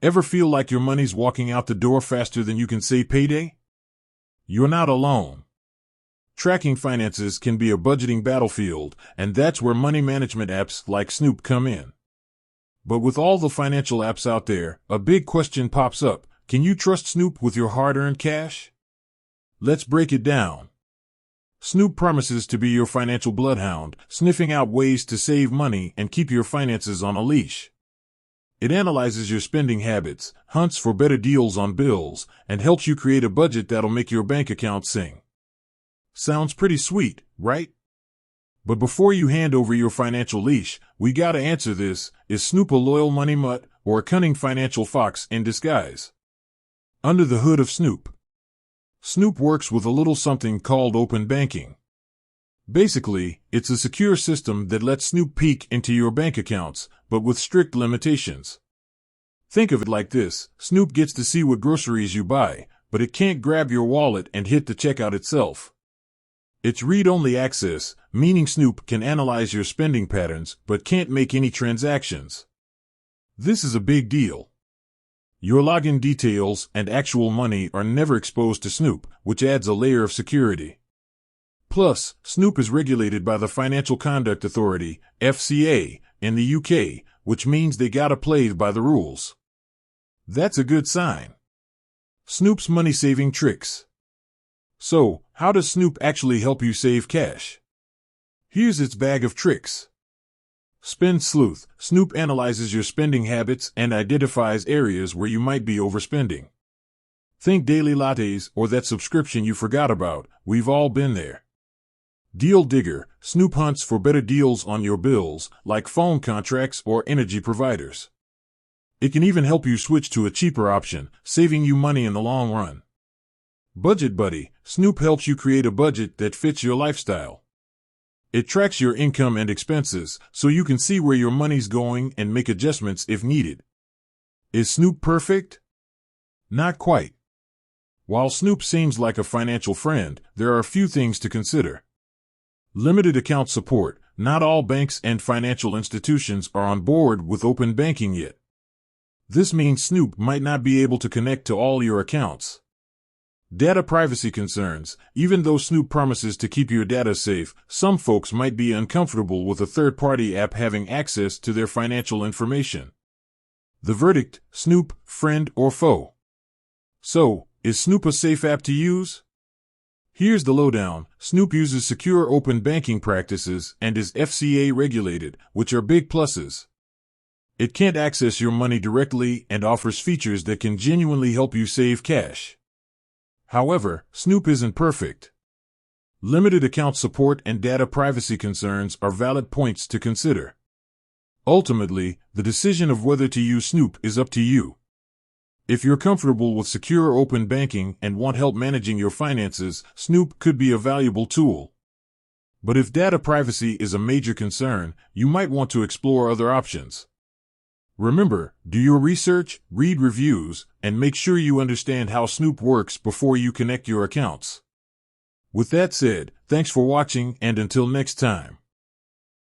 Ever feel like your money's walking out the door faster than you can say payday? You're not alone. Tracking finances can be a budgeting battlefield, and that's where money management apps like Snoop come in. But with all the financial apps out there, a big question pops up. Can you trust Snoop with your hard-earned cash? Let's break it down. Snoop promises to be your financial bloodhound, sniffing out ways to save money and keep your finances on a leash. It analyzes your spending habits, hunts for better deals on bills, and helps you create a budget that'll make your bank account sing. Sounds pretty sweet, right? But before you hand over your financial leash, we gotta answer this: is Snoop a loyal money mutt or a cunning financial fox in disguise? Under the hood of Snoop. Snoop works with a little something called open banking. Basically, it's a secure system that lets Snoop peek into your bank accounts, but with strict limitations. Think of it like this: Snoop gets to see what groceries you buy, but it can't grab your wallet and hit the checkout itself. It's read-only access, meaning Snoop can analyze your spending patterns, but can't make any transactions. This is a big deal. Your login details and actual money are never exposed to Snoop, which adds a layer of security. Plus, Snoop is regulated by the Financial Conduct Authority, FCA, in the UK, which means they gotta play by the rules. That's a good sign. Snoop's money-saving tricks. So, how does Snoop actually help you save cash? Here's its bag of tricks. Spend Sleuth. Snoop analyzes your spending habits and identifies areas where you might be overspending. Think daily lattes or that subscription you forgot about. We've all been there. Deal Digger. Snoop hunts for better deals on your bills, like phone contracts or energy providers. It can even help you switch to a cheaper option, saving you money in the long run. Budget Buddy. Snoop helps you create a budget that fits your lifestyle. It tracks your income and expenses, so you can see where your money's going and make adjustments if needed. Is Snoop perfect? Not quite. While Snoop seems like a financial friend, there are a few things to consider. Limited account support. Not all banks and financial institutions are on board with open banking yet. This means Snoop might not be able to connect to all your accounts. Data privacy concerns. Even though Snoop promises to keep your data safe, some folks might be uncomfortable with a third-party app having access to their financial information. The verdict: Snoop, friend or foe? So, is Snoop a safe app to use? Here's the lowdown. Snoop uses secure open banking practices and is FCA regulated, which are big pluses. It can't access your money directly and offers features that can genuinely help you save cash. However, Snoop isn't perfect. Limited account support and data privacy concerns are valid points to consider. Ultimately, the decision of whether to use Snoop is up to you. If you're comfortable with secure open banking and want help managing your finances, Snoop could be a valuable tool. But if data privacy is a major concern, you might want to explore other options. Remember, do your research, read reviews, and make sure you understand how Snoop works before you connect your accounts. With that said, thanks for watching, and until next time.